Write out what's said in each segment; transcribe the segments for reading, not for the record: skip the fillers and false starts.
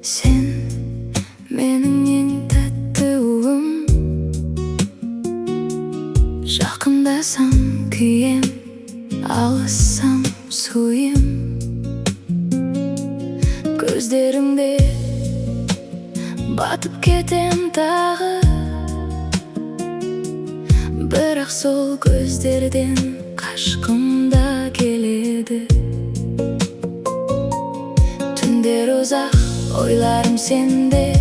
Sen mening eng tatti ulim, Жақындасам күйем, алыссам суым. Көздеріңде батып кетем тағы, бірақ сол көздерден қашқым да келеді. Түндер ұзақ, ойларым сенде,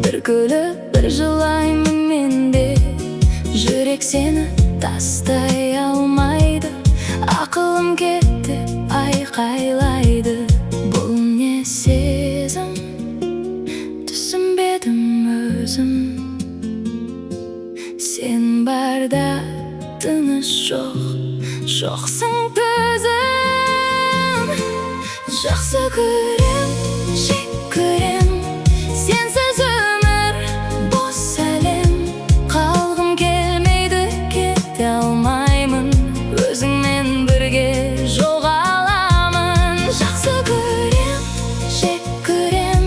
бір күліп, бір жылаймын менде. Жүрек сені тастай алмайды, ақылым кетті, айқайлайды. Бұл не сезім, түсінбедім өзім. Сен барда тыныш жоқ, жоқсың төзім. Жақсы көрем, жек көрем, сенсіз өмір бос әлем. Қалғым келмейді, кете алмаймын, өзіңмен бірге жоғаламын. Жақсы көрем, жек көрем,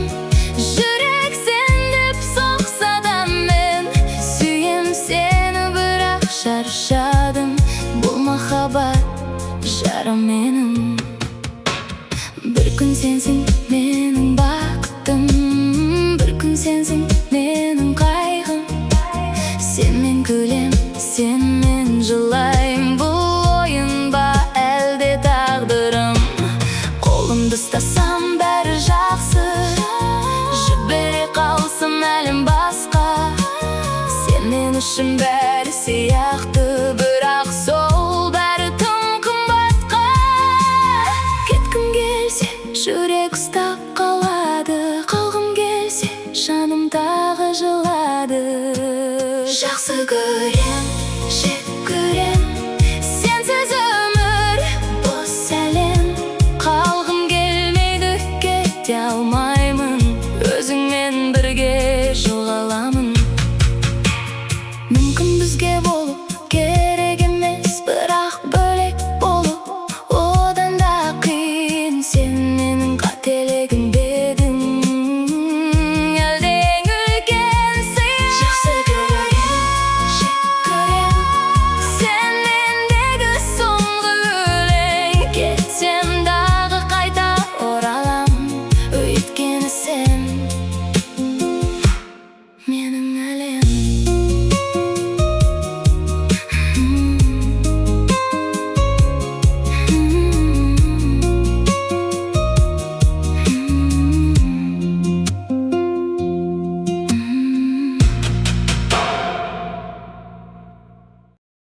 жүрек сен деп соқса да мен сүйем сені, бірақ шаршадым. Бұл махаббат жарым менің. Бір күн сенсің менің бақытым, бір күн сенсің менің қайғым. Сенмен күлем, сенмен жылайым, бұл ойын ба әлде тағдырым? Қолымды ұстасам бәрі жақсы, жібере қалсам әлем басқа. Сен мен үшін бәрі сияқты, бірақ сол бәрі тым қымбатқа. Кеткім келсе жүрек ұста,